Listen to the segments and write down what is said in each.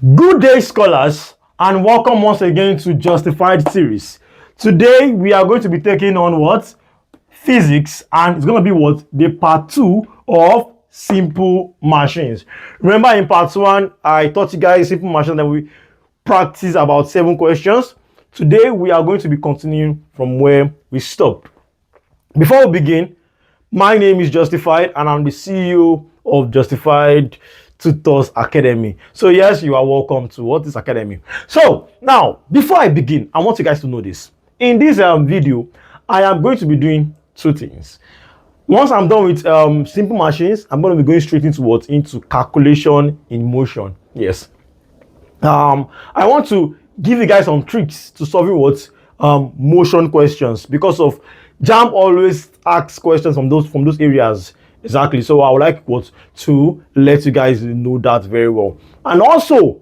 Good day, scholars, and welcome once again to Justified series. Today we are going to be taking on what? Physics, and it's going to be what? The part 2 of simple machines. Remember in part 1 I taught you guys simple machines and we practiced about 7 questions. Today we are going to be continuing from where we stopped. Before we begin, my name is Justified and I'm the CEO of Justified TUTOR'S Academy. So yes, you are welcome to this academy. So now, before I begin, I want you guys to know this. In this video, I am going to be doing 2 things. Once I'm done with simple machines, I'm going to be going straight into into calculation in motion. Yes. I want to give you guys some tricks to solving motion questions, because of Jamb always asks questions from those areas. Exactly. So I would like to let you guys know that very well. And also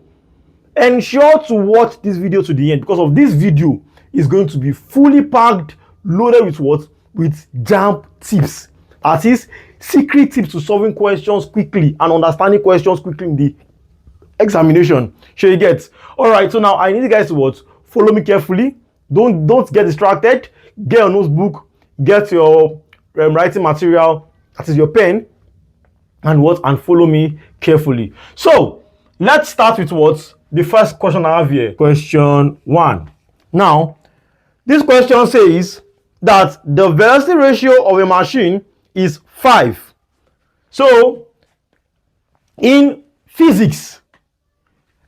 ensure to watch this video to the end, because of this video is going to be fully packed, loaded with with Jamb tips. That is secret tips to solving questions quickly and understanding questions quickly in the examination. Sure you get. All right, so now I need you guys to follow me carefully. Don't get distracted. Get your notebook, get your writing material, that is your pen, and follow me carefully. So let's start with the first question I have here. Question 1. Now this question says that the velocity ratio of a machine is 5. So in physics,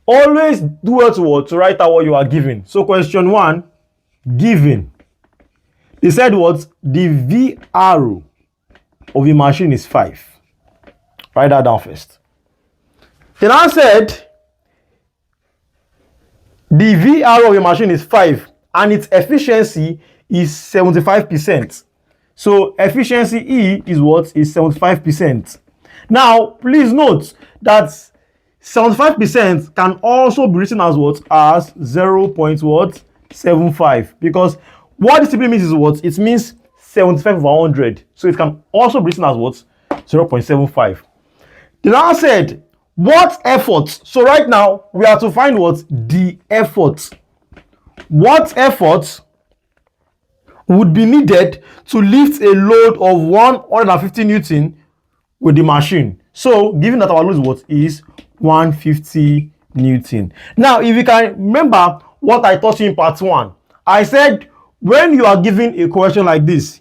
always do to write out what you are given. So question 1, given. They said the VR of a machine is 5. Write that down first. Then I said the VR of a machine is 5 and its efficiency is 75%. So efficiency E is 75%. Now please note that 75% can also be written as as 0.75, because what this simply means is it means 75 over 100. So it can also be written as 0.75. Then I said what effort. So right now we have to find the effort. What effort would be needed to lift a load of 150 Newton with the machine. So given that our load is 150 Newton. Now if you can remember what I taught you in part 1, I said when you are given a question like this,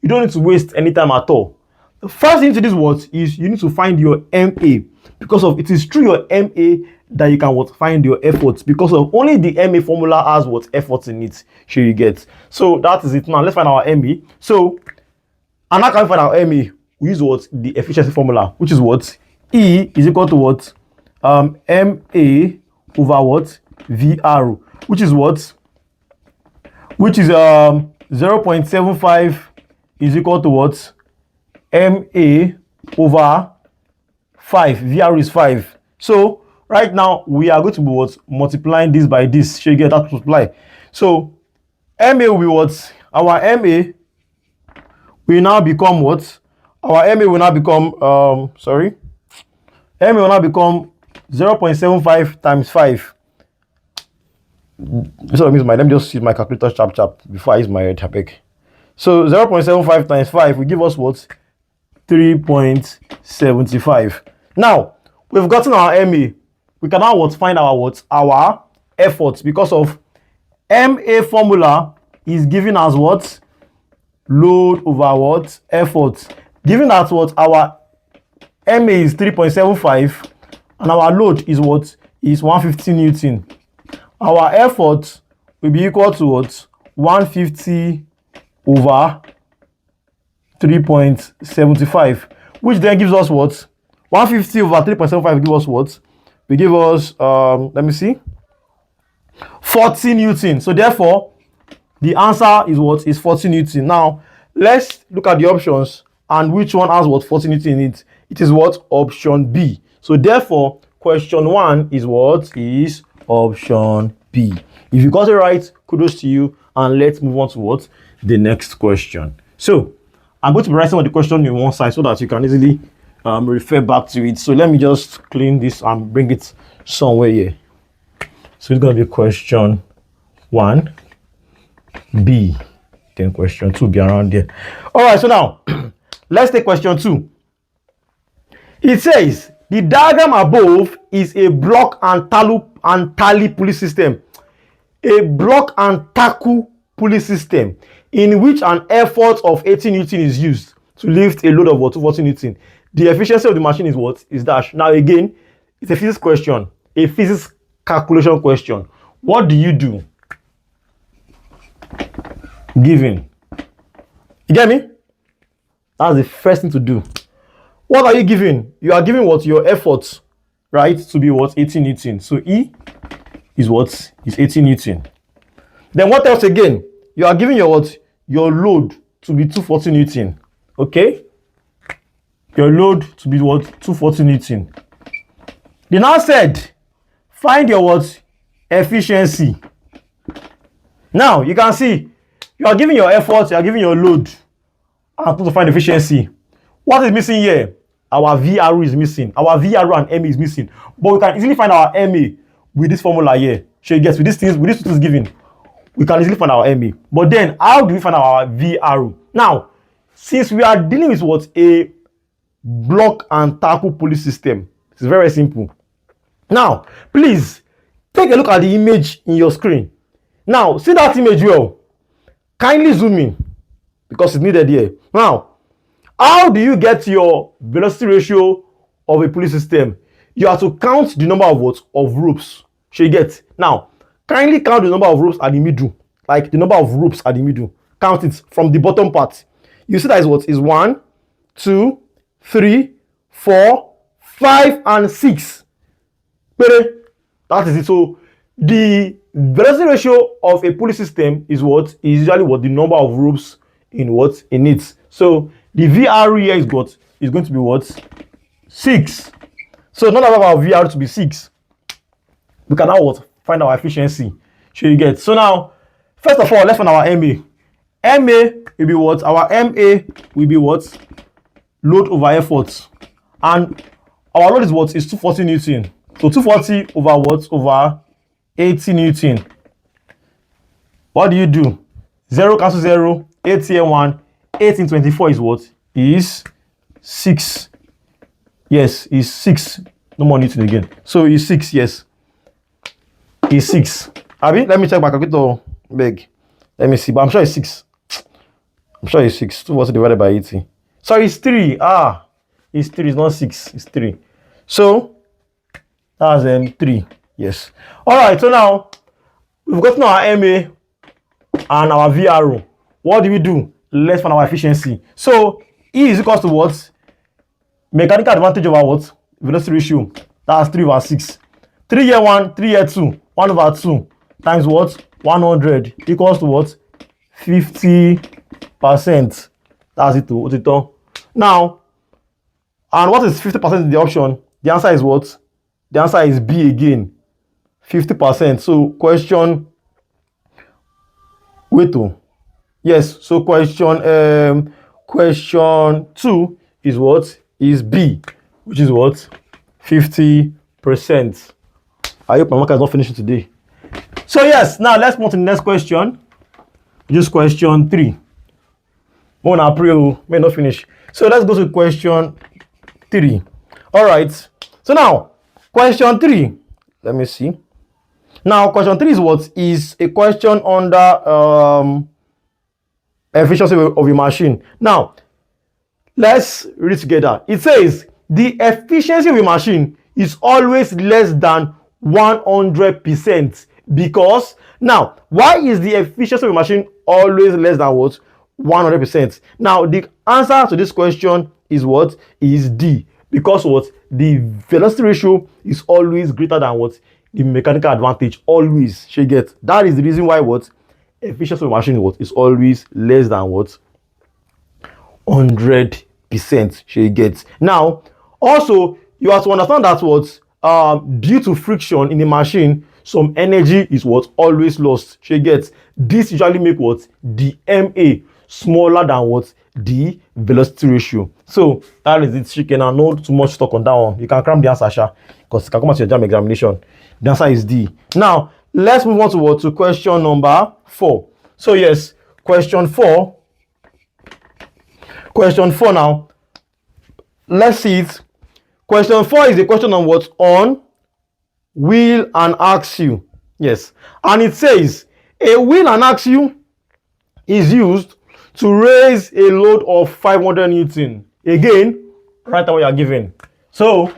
you don't need to waste any time at all. The first thing to this is you need to find your MA, because of it is through your MA that you can find your efforts, because of only the MA formula has efforts in it. Sure you get. So that is it. Now let's find our MA. So and how can we find our MA? We use the efficiency formula, which is E is equal to MA over VR, which is 0.75 is equal to MA over 5. VR is 5. So right now we are going to be multiplying this by this. So you get that multiply. So MA will be our MA will now become our MA will now become MA will now become 0.75 times 5. So let me just use my calculator chap before I use my head. So 0.75 times 5 will give us 3.75. Now we've gotten our MA. We can now find our effort, because of MA formula is giving us load over effort. Given that our MA is 3.75 and our load is 150 Newton. Our effort will be equal to 150 over 3.75, which then gives us 150 over 3.75 give us will give us let me see, 40 Newton. So therefore the answer is 40 Newton. Now let's look at the options and which one has 40 Newton in it. It is option B. So therefore question 1 is is option B. If you got it right, kudos to you, and let's move on to the next question. So I'm going to be writing on the question in one side so that you can easily refer back to it. So let me just clean this and bring it somewhere here. So it's going to be question 1, B. Then question 2 be around there. All right, so now let's take question 2. It says the diagram above is a block and tally pulley system. A block and tackle pulley system in which an effort of 80 Newton is used to lift a load of what, 240 Newton. The efficiency of the machine is what? Is dash. Now again, it's a physics question, a physics calculation question. What do you do? Given. You get me? That's the first thing to do. What are you giving? You are giving what? Your effort, right? To be what? 80 Newton. So E is what? Is 80 Newton. Then what else again? You are giving your what? Your load to be 240 Newton. Okay? Your load to be what? 240 Newton. They now said, find your what? Efficiency. Now, you can see, you are giving your effort, you are giving your load, and to find efficiency. What is missing here? Our VRU is missing. Our VRU and MA is missing. But we can easily find our MA with this formula here. So you get with these things, with these two things given, we can easily find our MA. But then, how do we find our VRU? Now, since we are dealing with what? A block and tackle pulley system. It's very simple. Now, please take a look at the image in your screen. Now, see that image well. Kindly zoom in because it's needed here. Now, how do you get your velocity ratio of a pulley system? You have to count the number of what? Of ropes. So you get. Now, kindly count the number of ropes at the middle. Like the number of ropes at the middle. Count it from the bottom part. You see that is what? Is 1, 2, 3, 4, 5, and 6. That is it. So the velocity ratio of a pulley system is what? Is usually what? The number of ropes in what? In it. So the VRU here is what? Is going to be what? 6. So not about our VRU to be 6. We can now what? Find our efficiency. Should you get? So now, first of all, let's find our MA. MA will be what? Our MA will be what? Load over effort. And our load is what? Is 240 Newton. So 240 over what? Over 80 Newton. What do you do? 0 cancel 0. 8 here 1. 8 in 24 is what? Is 6. Yes, is 6. No more Newton again. So is 6, yes. Is 6. Abi, let me check my calculator big. Let me see, but I'm sure it's 6. I'm sure it's 6. 240 divided by 80. Sorry, it's 3. It's 3. It's not 6. It's 3. So that's 3. Yes. All right. So now we've gotten our MA and our VRU. What do we do? Let's find our efficiency. So E is equals to what? Mechanical advantage over what? Velocity ratio. That's 3 over 6. 3 here 1, 3 here 2. 1 over 2 times what? 100 equals to what? 50%. That's it. Now, and what is 50% in the option? The answer is what? The answer is B again. 50%. So question. Wait. Yes. So question 2 is what? Is B, which is what? 50%. I hope my marker is not finishing today. So yes, now let's move to the next question. Just question 3. One April may not finish. So let's go to question 3. All right. So now, question 3. Let me see. Now, question 3 is what? Is a question under efficiency of a machine. Now, let's read it together. It says the efficiency of a machine is always less than 100% because now, why is the efficiency of a machine always less than what? 100%. Now, the answer to this question is what? Is D. Because what? The velocity ratio is always greater than what? The mechanical advantage. Always. She gets. That is the reason why what? Efficiency of a machine what? Is always less than what? 100%. She gets. Now, also, you have to understand that what? Due to friction in the machine, some energy is what? Always lost. She gets. This usually make what? The MA smaller than what? The velocity ratio. So that is it. She cannot know too much talk on that one. You can cram the answer, Sha, because it can come out to your Jamb examination. The answer is D. Now, let's move on to what? To question number 4. So yes, question 4 now. Let's see it. Question 4 is a question on what? On wheel and axle. Yes. And it says a wheel and axle is used to raise a load of 500 Newton. Again, write out what you are given. So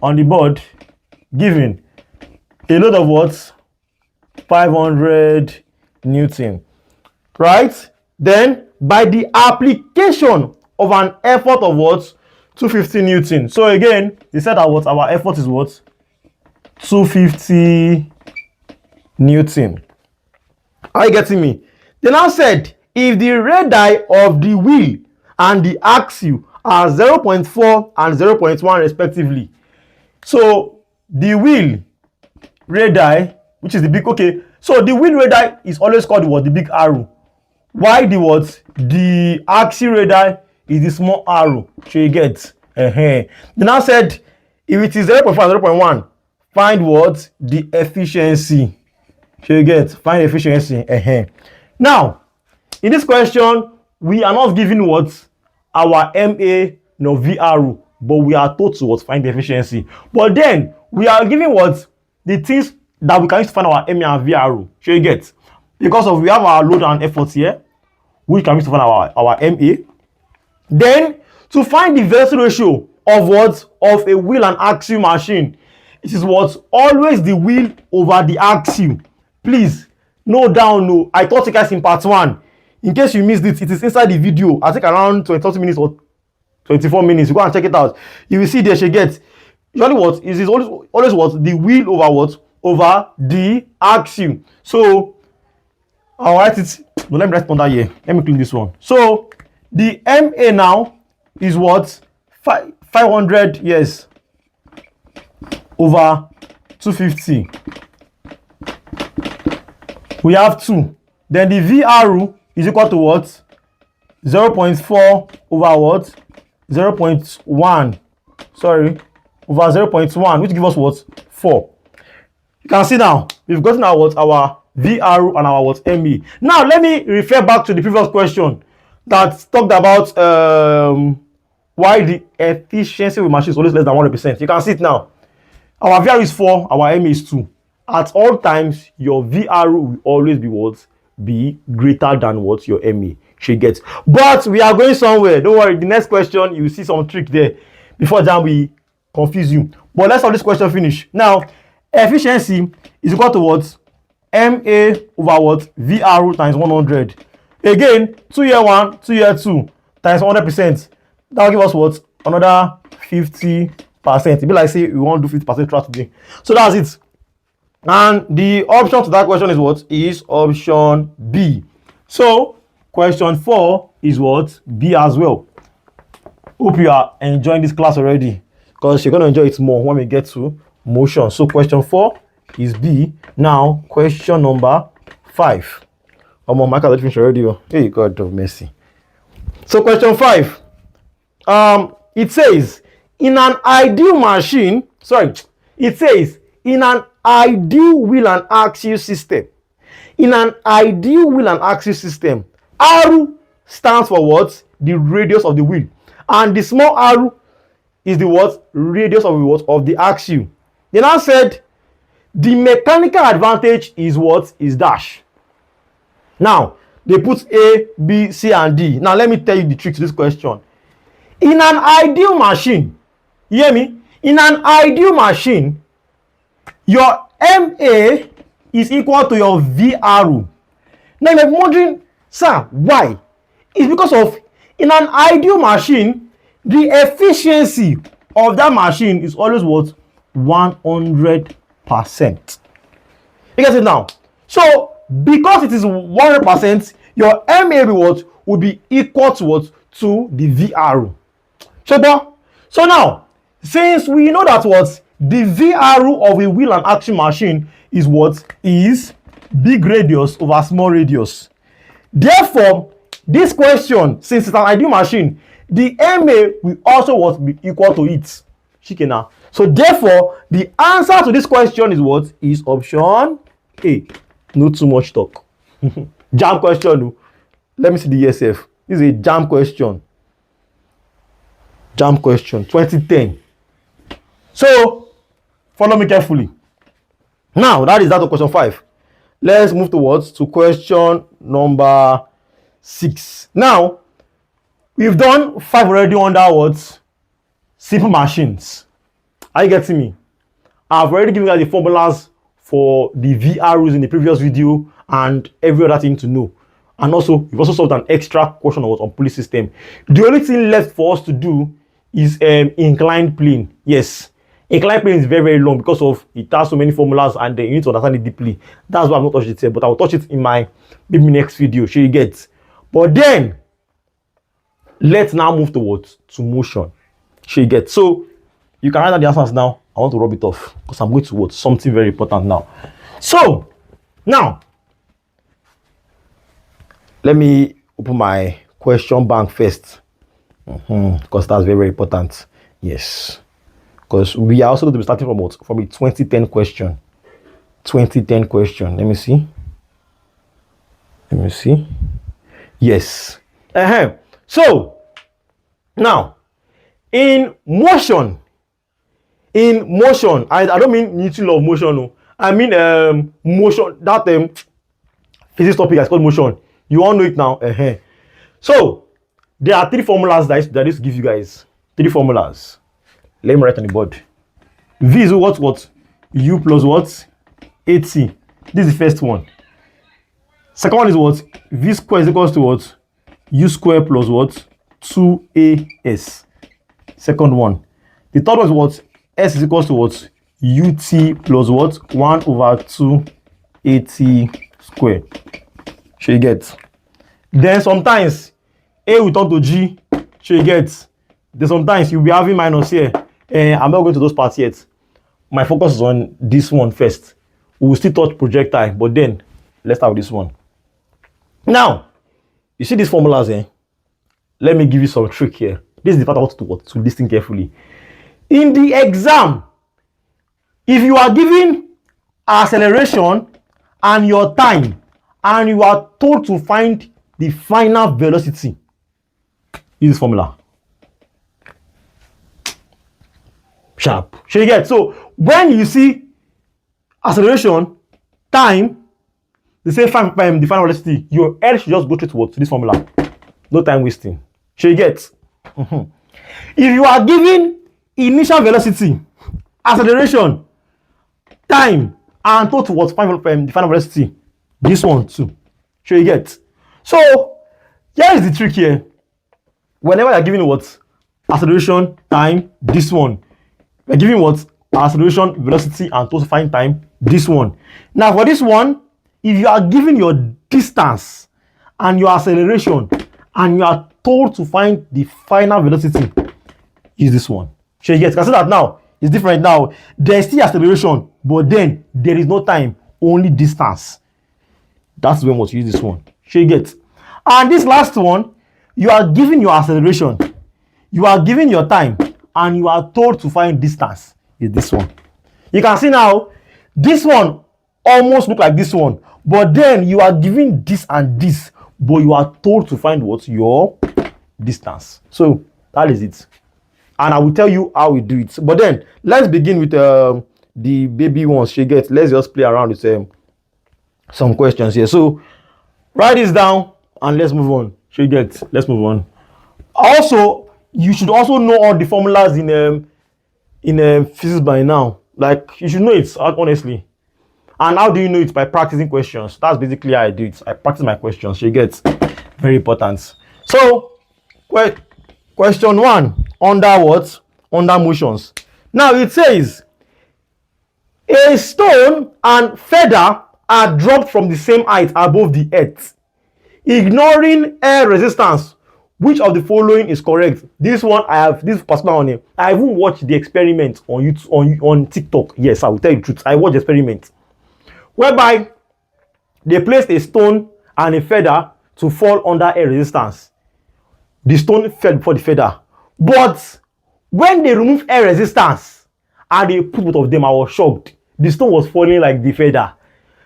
on the board, given a load of what? 500 Newton. Right? Then by the application of an effort of what? 250 Newton. So again, they said that what? Our effort is what? 250 Newton. Are you getting me? They now said if the radii of the wheel and the axle are 0.4 and 0.1 respectively. So the wheel radii, which is the big, okay, so the wheel radii is always called what? The big arrow. Why the what? The axle radii is the small arrow. So you get. They now said if it is 0.5 and 0.1, find what? The efficiency. So you get. Find efficiency. Now, in this question, we are not given what? Our MA nor VRO, but we are told to what? Find the efficiency. But then we are given what? The things that we can use to find our MA and VRO. So you get. Because of we have our load and effort here, which can use to find our MA. Then to find the velocity ratio of what? Of a wheel and axle machine, it is what? Always the wheel over the axle. Please, no down, no. I taught you guys in part 1. In case you missed it, it is inside the video. I think around 20 minutes or 24 minutes. You go and check it out. You will see there she gets. Usually what? It is always what? The wheel over what? Over the axle. So I'll write it. No, let me write under here. Let me clean this one. So the MA now is what? 500, yes, over 250. We have 2. Then the VRU is equal to what? 0.4 over what? 0.1. Sorry, over 0.1, which gives us what? 4. You can see now, we've gotten our what? Our VRU and our what? ME. Now, let me refer back to the previous question that talked about why the efficiency of the machine is always less than 100%. You can see it now. Our VRU is 4, our ME is 2. At all times, your VRU will always be what? Be greater than what your ME should get. But we are going somewhere. Don't worry. The next question, you will see some trick there. Before that, we confuse you. But let's have this question finish. Now, efficiency is equal to what? MA over what? VRU times 100. Again, 2 year 1, 2 year 2 times 100%. That will give us what? Another 50%. It be like say we want to do 50% throughout today. So that's it. And the option to that question is what? Is option B. So question 4 is what? B as well. Hope you are enjoying this class already, because you're going to enjoy it more when we get to motion. So question 4 is B. Now question number 5. My Michael finish already. Hey, God of mercy. So question 5. It says in an ideal machine, it says in an ideal wheel and axle system. In an ideal wheel and axle system, R stands for what? The radius of the wheel. And the small r is the what? Radius of the what? Of the axle. They now said the mechanical advantage is what? Is dash. Now, they put A, B, C, and D. Now, let me tell you the trick to this question. In an ideal machine, you hear me? In an ideal machine, your MA is equal to your VRU. Now, you're wondering, sir, why? It's because of, in an ideal machine, the efficiency of that machine is always what? 100%. You get it now? So, because it is 100%, your MA what? Will be equal to what? To the VRU. So now, since we know that what? The VRU of a wheel and axle machine is what? Is big radius over small radius. Therefore, this question, since it's an ideal machine, the MA will also what? Be equal to it. So therefore, the answer to this question is what? Is option Hey, not too much talk. Jamb question. Let me see the ESF. This is a Jamb question. Jamb question 2010. So follow me carefully. Now that is that of question 5. Let's move to question number 6. Now we've done 5 already under what? Simple machines. Are you getting me? I've already given you guys the formulas for the VR rules in the previous video and every other thing to know. And also, we've also solved an extra question on pulley system. The only thing left for us to do is inclined plane. Yes, inclined plane is very, very long because of it has so many formulas and you need to understand it deeply. That's why I've not touched it here, but I will touch it in my maybe next video. Sure you get. But then let's now move to motion. Sure you get. So you can write down the answers now. I want to rub it off because I'm going to something very important now. So now let me open my question bank first. Because that's very, very important. Yes. Because we are also going to be starting from a 2010 question. 2010 question. Let me see. Yes. So now in motion, I don't mean unity law of motion. No. I mean motion. That physics topic is called motion. You all know it now. So there are 3 formulas that this gives you guys. 3 formulas. Let me write on the board. V is what? U plus what? AT. This is the first one. Second one is what? V square is equals to what? U square plus what? 2AS. Second one. The third one is what? S is equals to what? UT plus what? 1 over 2 AT square. Sure you get. Then sometimes A will turn to G. Sure you get. Then sometimes you'll be having minus here. I'm not going to those parts yet. My focus is on this one first. We will still touch projectile, but then let's start with this one. Now, you see these formulas here. Let me give you some trick here. This is the part I want to listen carefully. In the exam, if you are given acceleration and your time, and you are told to find the final velocity, use this formula. Sharp. Sure you get. So when you see acceleration, time, they say find the final velocity, your head should just go straight to this formula. No time wasting. Sure you get. If you are given initial velocity, acceleration, time, and told to find the final velocity, this one too. Sure you get. So here is the trick here. Whenever you're given what? Acceleration, time, this one. We're giving what? Acceleration, velocity, and total find time, this one. Now for this one, if you are given your distance and your acceleration and you are told to find the final velocity, use this one. Sure, yes, you can see that now. It's different now. There's still acceleration, but then there is no time, only distance. That's when what you use this one. Sure, you get. And this last one, you are given your acceleration, you are given your time, and you are told to find distance. Is this one. You can see now, this one almost look like this one, but then you are given this and this, but you are told to find what? Your distance. So that is it. And I will tell you how we do it. But then let's begin with the baby ones. She gets. Let's just play around with some questions here. So write this down and let's move on. She gets. Let's move on. Also, you should also know all the formulas in physics by now. Like you should know it honestly. And how do you know it? By practicing questions. That's basically how I do it. I practice my questions. She gets. Very important. So question 1, under what? Under motions. Now it says a stone and feather are dropped from the same height above the earth, ignoring air resistance. Which of the following is correct? This one I have, this particular one here, I even watched the experiment on YouTube, on TikTok. Yes, I will tell you the truth. I watched the experiment whereby they placed a stone and a feather to fall under air resistance. The stone fell before the feather, but when they removed air resistance and they put both of them, I was shocked. The stone was falling like the feather.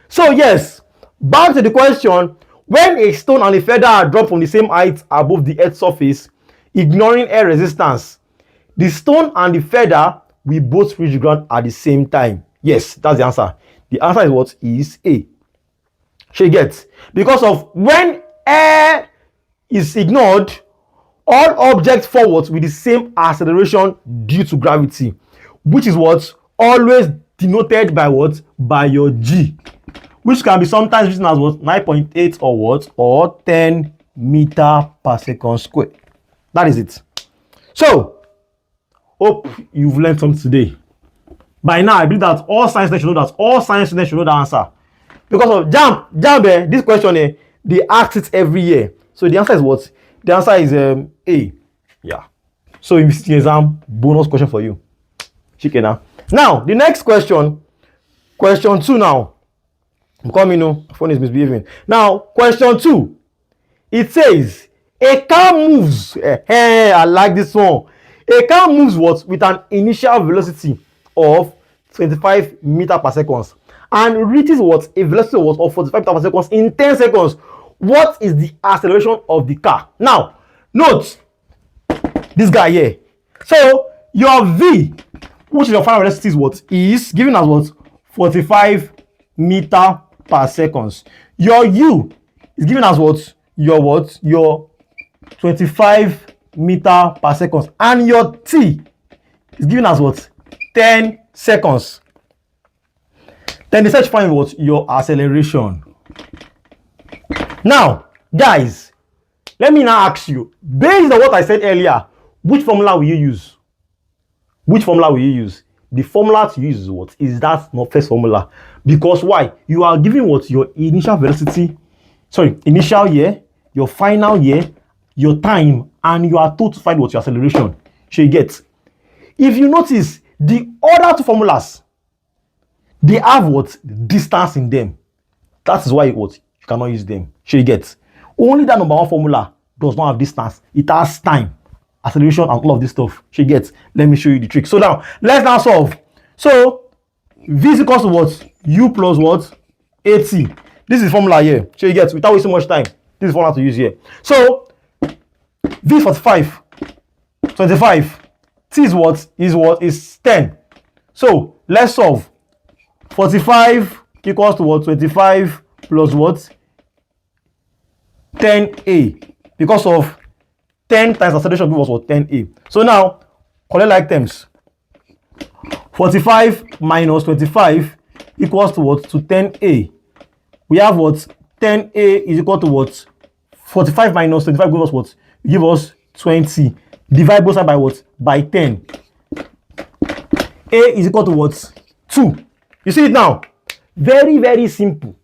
So yes, back to the question. When a stone and a feather are dropped from the same height above the earth's surface, ignoring air resistance, the stone and the feather will both reach the ground at the same time. Yes, that's the answer. The answer is what? Is A. She gets, because of when air is ignored, all objects forward with the same acceleration due to gravity, which is what? Always denoted by what? By your G, which can be sometimes written as what? 9.8 or what? Or 10 meter per second square. That is it. So, hope you've learned something today. By now, I believe that all science students should know that. All science students should know the answer. Because of Jamb, this question, they ask it every year. So the answer is what? The answer is A. Yeah. So if you see the exam, bonus question for you. Chicken now. Now, the next question, question 2 now. I'm coming, my phone is misbehaving. Now, question 2. It says, a car moves. I like this one. A car moves what? With an initial velocity of 25 meters per second and reaches what? A velocity of 45 meters per second in 10 seconds. What is the acceleration of the car? Now, note this guy here. So your V, which is your final velocity, is what? Is given as what? 45 meters per second. Your U is given as what? Your what? Your 25 meters per second. And your T is given as what? 10 seconds. Then they search find what? Your acceleration. Now, guys, let me now ask you, based on what I said earlier, which formula will you use? Which formula will you use? The formula to use is what? Is that not first formula? Because why? You are giving what? Your initial velocity, initial year, your final year, your time, and you are told to find what? Your acceleration. So you get. If you notice, the other two formulas, they have what? Distance in them. That is why what? You cannot use them. So you get. Only that number one formula does not have distance. It has time, acceleration, and all of this stuff. So you get. Let me show you the trick. So now, let's now solve. So, V is equals to what? U plus what? AT. This is formula here. So you get. Without wasting much time, this is formula to use here. So, V is 45. 25. T is what? Is 10. So, let's solve. 45 equals to what? 25 plus what? 10A. Because of 10 times acceleration was what? 10A. So now, collect like terms. 45 minus 25 equals to what? To 10A. We have what? 10A is equal to what? 45 minus 25 gives us what? Give us 20. Divide both sides by what? By 10. A is equal to what? 2. You see it now? Very, very simple.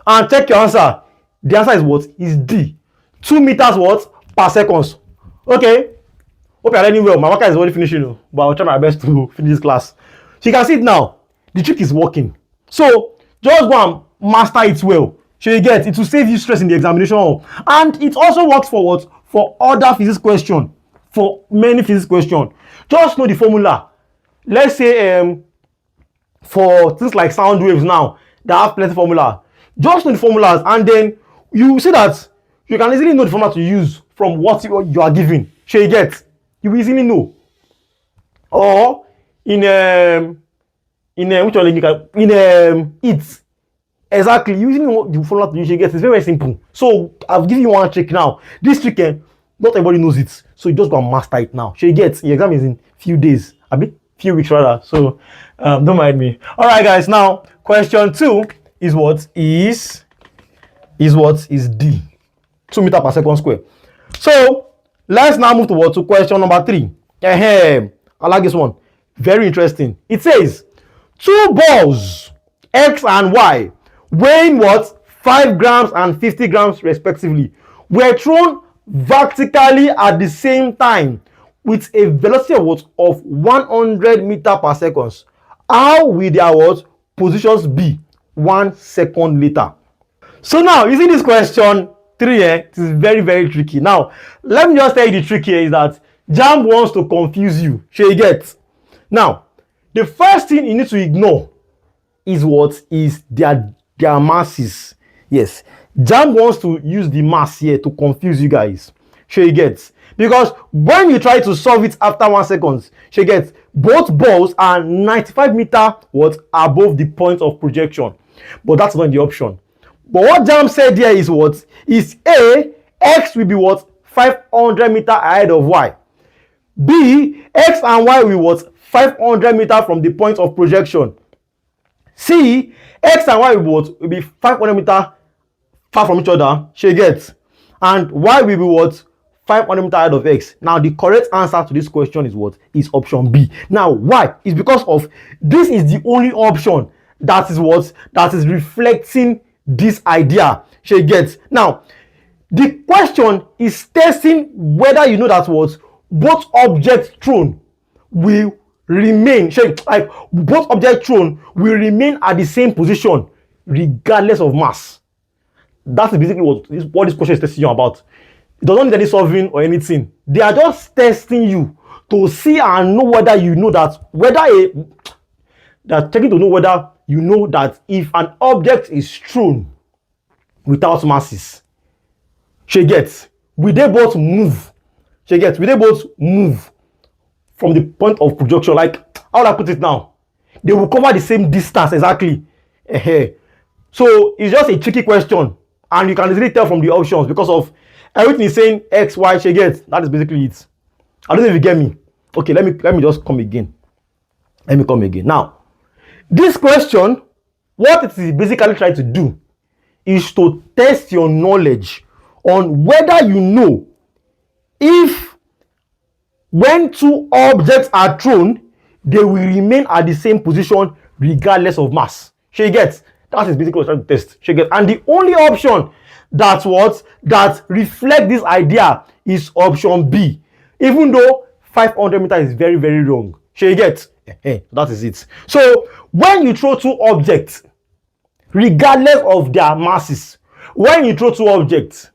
And check your answer. The answer is what? Is D. 2 meters what? Per second. Okay. Hope you are learning well. My worker is already finishing, but I'll try my best to finish this class. So you can see it now. The trick is working. So just go and master it well. So you get it will save you stress in the examination hall. And it also works for what? For other physics questions. For many physics questions. Just know the formula. Let's say for things like sound waves now, they have plenty of formula. Just know the formulas, and then you see that you can easily know the formula to use from what you are given. So you get, you will easily know. Or in it exactly, you easily know the formula to use. You get, it's very, very simple. So I've given you one trick now. This trick, not everybody knows it, so you just go and master it now. So you get, your exam is in few days, few weeks rather. So don't mind me. All right, guys. Now question 2 is what? Is D. 2 meters per second square. So let's now move to question number 3. I like this one. Very interesting. It says 2 balls, X and Y, weighing what? 5 grams and 50 grams respectively, were thrown vertically at the same time with a velocity of what? Of 100 meters per second. How will their what? Positions be 1 second later? So now, you see this question 3 here, it is very, very tricky. Now, let me just tell you the trick here is that Jamb wants to confuse you. So you get. Now, the first thing you need to ignore is what? Is their their masses. Yes, Jamb wants to use the mass here to confuse you guys. Sure you get, because when you try to solve it after 1 second, sure you get, both balls are 95 meters what above the point of projection, but that's not the option. But what Jamb said here is what is A, X will be what 500 meters ahead of Y. B, X and Y will what 500 meters from the point of projection. C, X and Y will be 500 meters far from each other. She gets, and Y will be what 500 meters ahead of X. Now the correct answer to this question is what is option B. Now why? Is because of this is the only option that is what that is reflecting this idea. She gets. Now the question is testing whether you know that what both objects thrown will remain, like both objects thrown will remain at the same position regardless of mass. That's basically what this question is testing you about. It doesn't need any solving or anything. They are just testing you to see and know whether you know that, they're checking to know whether you know that if an object is thrown without masses, will they both move? Will they both move from the point of projection? Like, how would I put it now? They will cover the same distance exactly. So it's just a tricky question, and you can easily tell from the options because of everything is saying X, Y. That is basically it. I don't know if you get me. Okay, let me just come again. Let me come again. Now, this question, what it is basically trying to do is to test your knowledge on whether you know if when two objects are thrown, they will remain at the same position regardless of mass. That is basically what I'm trying to test. And the only option that reflect this idea is option B, even though 500 meters is very, very wrong. That is it. So when you throw two objects, regardless of their masses, when you throw two objects,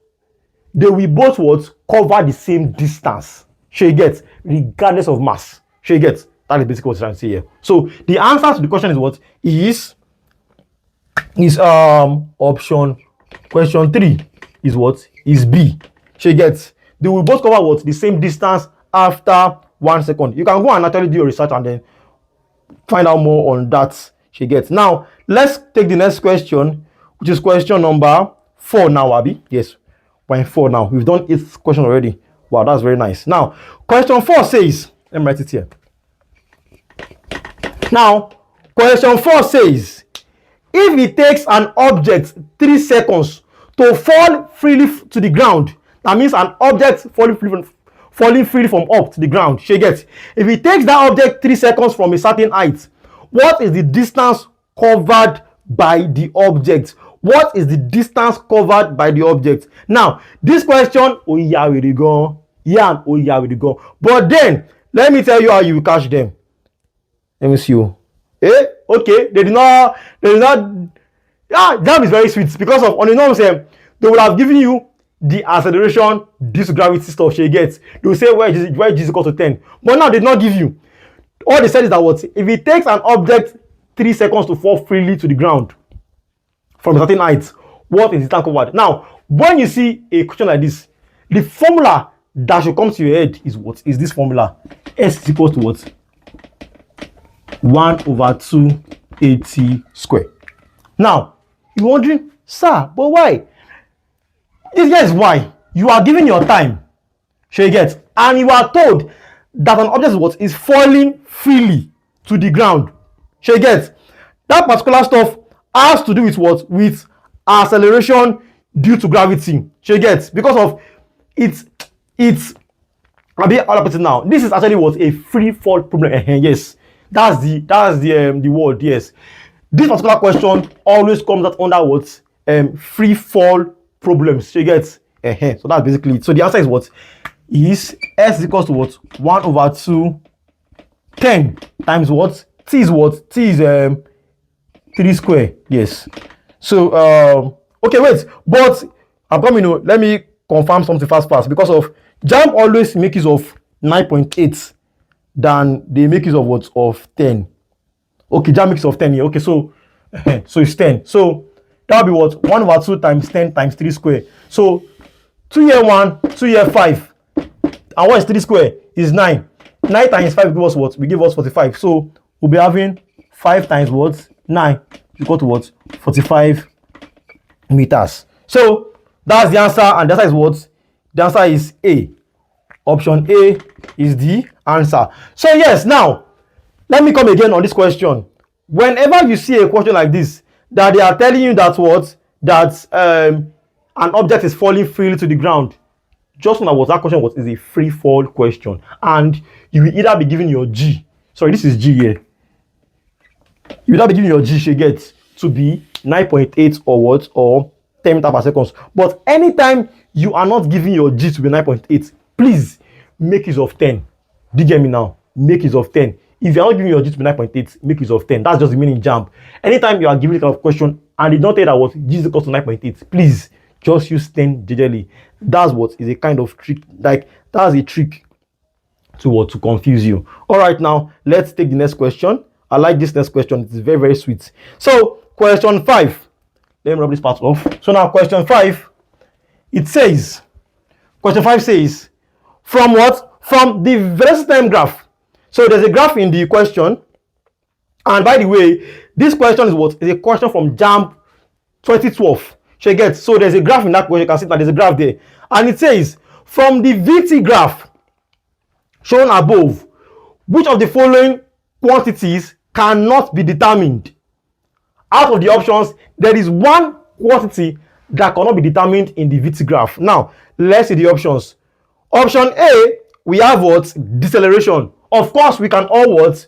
they will both cover the same distance. Regardless of mass. That is basically what I'm trying to say here. So the answer to the question is what is option question 3 is what is B. They will both cover the same distance after 1 second. You can go and actually do your research and then find out more on that. Now let's take the next question, which is question number 4 now, Abby. Yes, we're in 4 now. We've done 8 questions already. Wow, that's very nice. Now question 4 says, let me write it here. Now question 4 says, if it takes an object 3 seconds to fall freely to the ground, that means an object falling freely from up to the ground. If it takes that object 3 seconds from a certain height, what is the distance covered by the object? What is the distance covered by the object? Now, this question, but then let me tell you how you will catch them. Let me see you. Okay, they did not. Jamb is very sweet because of on the norms, they will have given you the acceleration due to gravity stuff. They will say where G is equal to 10, but now they did not give you. All they said is that if it takes an object 3 seconds to fall freely to the ground from a certain height, what is the time covered? Now, when you see a question like this, the formula that should come to your head is what? Is this formula? S is equal to what? 1/2 AT square. Now, you're wondering, sir, but why? This is why. You are given your time, and you are told that an object is falling freely to the ground. That particular stuff has to do with what? With acceleration due to gravity. Because of it's I'll be all up now. This is actually a free fall problem. Yes. That's the word. Yes, this particular question always comes out under free fall problems. So that's basically it. So the answer is what is S is equals to what? 1/2 10 times what? T is what? T is 3 square. Yes. So okay, wait, but I'm coming. Let me confirm something fast because of Jamb always make use of 9.8. than they make use of of 10. Okay, Jamb makes of 10 here. Okay, so so it's 10. So That will be what? 1 over 2 times 10 times 3 square. So 2 here 1, 2 here 5. And what is 3 square? Is 9. 9 times 5 give us what? We give us 45. So we'll be having 5 times what? 9 equal to what? 45 meters. So that's the answer, and the answer is what? The answer is A. Option A is the answer. So yes, now let me come again on this question. Whenever you see a question like this, that they are telling you that what? That an object is falling freely to the ground, just know that what that question was is a free fall question, and you will either be given your G. Sorry, this is G here. You will either be given your G she gets to be 9.8 or what? Or 10 meters per second. But anytime you are not giving your G to be 9.8, please make use of 10. Do you get me now? Make use of 10. If you are not giving your G to be 9.8, make use of 10. That's just the meaning Jamb. Anytime you are giving this kind of question and they don't tell you that what G is equal to 9.8, please just use 10 generally. That's what is a kind of trick. Like, that's a trick to what? To confuse you. All right, now let's take the next question. I like this next question. It's very, very sweet. So question 5. Let me rub this part off. So now question 5, it says, question 5 says, from what? From the velocity time graph. So there's a graph in the question. And by the way, this question is what? Is a question from Jamb 2012. So there's a graph in that question. You can see that there's a graph there. And it says, from the VT graph shown above, which of the following quantities cannot be determined? Out of the options, there is one quantity that cannot be determined in the VT graph. Now, let's see the options. Option A, we have what? Deceleration. Of course, we can all what?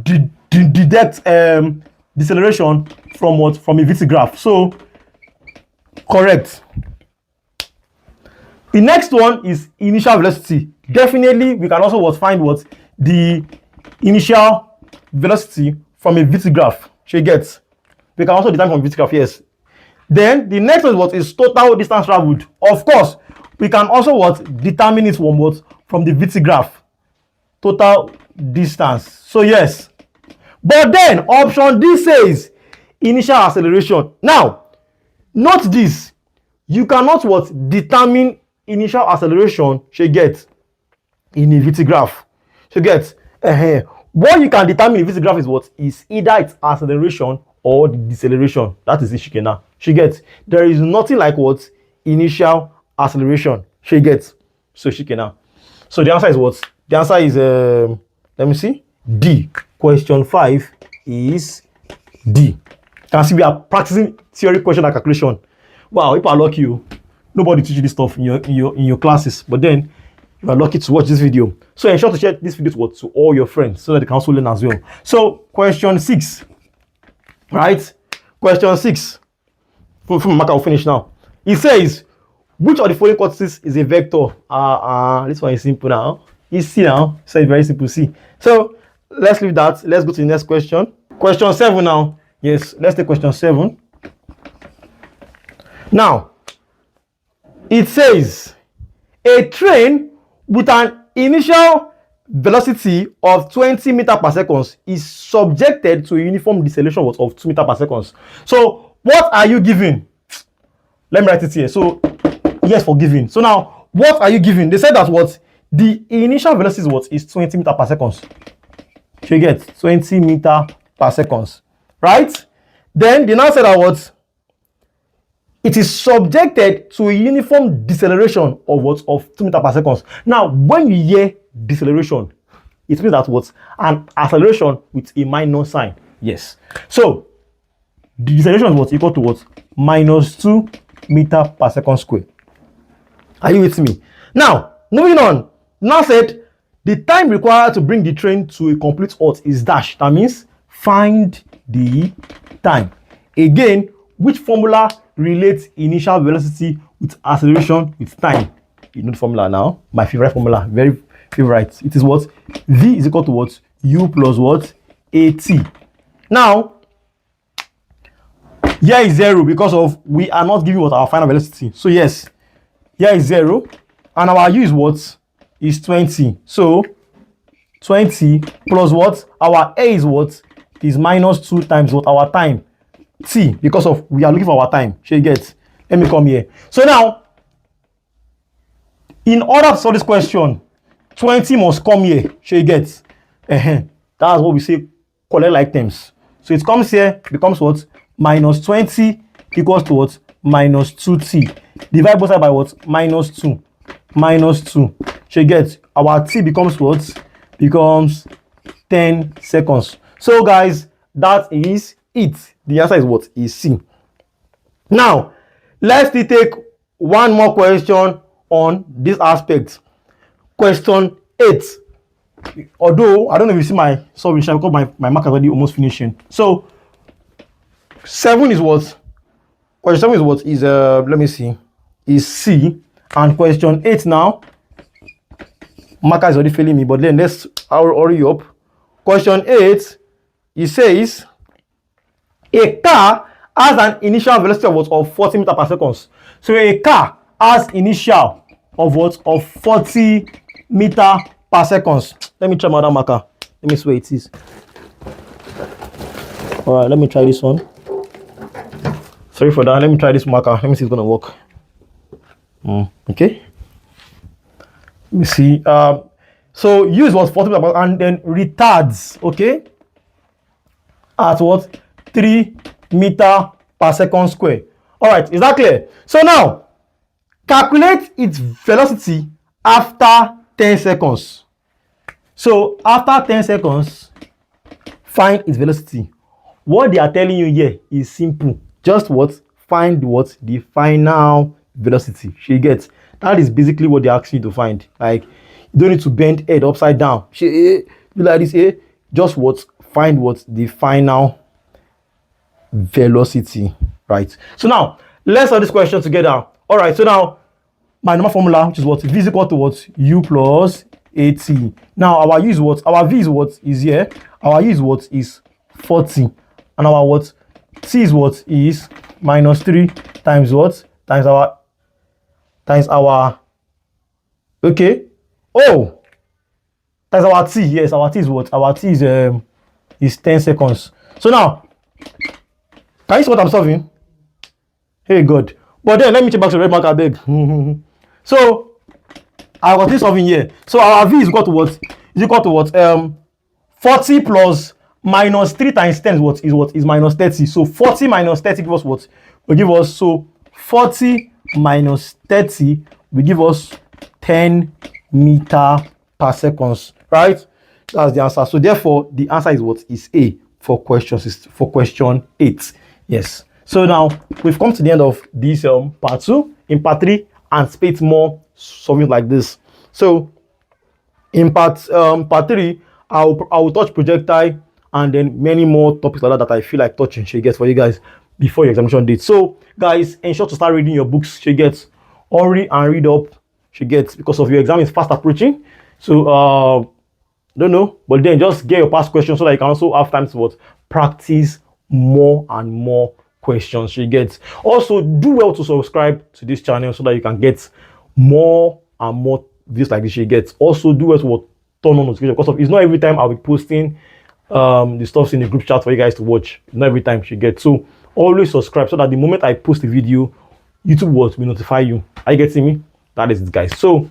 Deduct deceleration from what? From a VT graph. So, correct. The next one is initial velocity. Definitely, we can also what? Find what? The initial velocity from a VT graph. She gets. We can also determine from VT graph, yes. Then the next one is what? Is total distance traveled. Of course, we can also what? Determine it from what? From the VT graph. Total distance. So yes. But then option D says initial acceleration. Now, note this. You cannot what? Determine initial acceleration she gets in a VT graph. She gets what you can determine in VT graph is what? Is either its acceleration or the deceleration. That is the shikena. She gets. There is nothing like what? Initial acceleration. She gets. So shikena. So the answer is what? The answer is let me see. D. Question 5 is D. You can see we are practicing theory question and calculation. Wow, if I lucky you, nobody teach you this stuff in your classes. But then you are lucky to watch this video. So ensure to share this video to all your friends so that they can also learn as well. So question 6. Right? Question 6. From marker will finish now. It says, which of the following quantities is a vector? This one is simple now. You see now. So it's very simple. See. So let's leave that. Let's go to the next question. Question 7 now. Yes, let's take question 7. Now, it says a train with an initial velocity of 20 meters per second is subjected to a uniform deceleration of 2 meters per second. So what are you given? Let me write it here. So yes, for giving. So now what are you given? They said that what? The initial velocity is what? Is 20 meters per second. So you get 20 meters per second. Right? Then they now said that what? It is subjected to a uniform deceleration of what? Of 2 meters per second. Now, when you hear deceleration, it means that what? An acceleration with a minus sign. Yes. So, the deceleration is what? Equal to what? Minus 2 meters per second square. Are you with me? Now, moving on. Now said, the time required to bring the train to a complete halt is dash. That means, find the time. Again, which formula relates initial velocity with acceleration with time? You know the formula now. My favorite formula, very favorite. It is what? V is equal to what? U plus what? AT. Now, here is 0 because of we are not giving what our final velocity. So yes, here is 0, and our U is what? Is 20. So 20 plus what? Our A is what? Is minus 2 times what? Our time, t because of we are looking for our time. Shall you get? Let me come here. So now, in order to solve this question, 20 must come here. Shall you get? That's what we say collect like terms. So it comes here, becomes what? Minus 20 equals to what? Minus 2t. Divide both sides by what? Minus 2. Minus 2. Shall you get? Our t becomes what? Becomes 10 seconds. So guys, that is it. The answer is what? Is C. Now, let's take one more question on this aspect. Question 8. Although I don't know if you see my solving because my mark is already almost finishing. So 7 is what? Question 7 is what? Is let me see. Is C. And question 8 now. Marker is already failing me, but then let's hurry up. Question 8, it says a car has an initial velocity of what? Of 40 meters per second. So a car has initial of what? Of 40 meters per second. Let me try my other marker. Let me see where it is. All right, let me try this one. Sorry for that. Let me try this marker. Let me see if it's gonna work. Okay. Let me see. So use was 40 meters and then retards, okay, at what? 3 meters per second square. All right, is that clear? So now calculate its velocity after 10 seconds. So after 10 seconds, find its velocity. What they are telling you here is simple. Just what? Find what? The final velocity. She gets. That is basically what they're asking you to find. Like, you don't need to bend head upside down. Be like this, just what? Find what? The final velocity, right? So now, let's solve this question together. All right, so now, my normal formula, which is what? V is equal to what? U plus AT. Now, our U is what? Our V is what? Is here. Our U is what? Is 40. And our what? T is what? Is minus 3 times what? Times our okay. Oh, that's our t. Yes, our t is what? Our t is 10 seconds. So now, can you see what I'm solving? Hey God. But then let me check back to the red marker beg. So I got this solving here. So our v is equal to what? Is equal to what? 40 plus minus 3 times 10 is what? Is what? Is minus 30. So 40 minus 30 gives us what? Will give us, so 40 minus 30 will give us 10 meters per second, right? That's the answer. So therefore, the answer is what? Is A for question 8. Yes. So now we've come to the end of this part 2. In part 3, anticipate more solving like this. So in part 3, I will touch projectile and then many more topics like that I feel like touching. She gets for you guys before your examination date. So guys, ensure to start reading your books. She gets, hurry and read up. She gets, because of your exam is fast approaching. So don't know, but then just get your past questions so that you can also have time to what? Practice more and more questions. She gets. Also, do well to subscribe to this channel so that you can get more and more videos like this. She gets. Also, do well to what? Turn on notifications, because of it's not every time I'll be posting the stuff in the group chat for you guys to watch. Not every time she gets. So always subscribe so that the moment I post the video, YouTube will notify you. Are you getting me? That is it, guys. So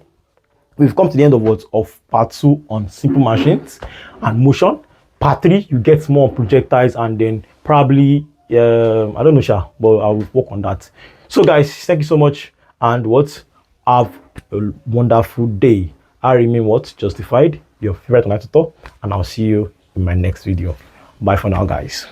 we've come to the end of what? Of part 2 on simple machines and motion. Part 3, you get more on projectiles, and then probably I don't know, Sha, but I will work on that. So guys, thank you so much, and what? Have a wonderful day. I remain what? Justified, your favorite online tutor, and I'll see you in my next video. Bye for now, guys.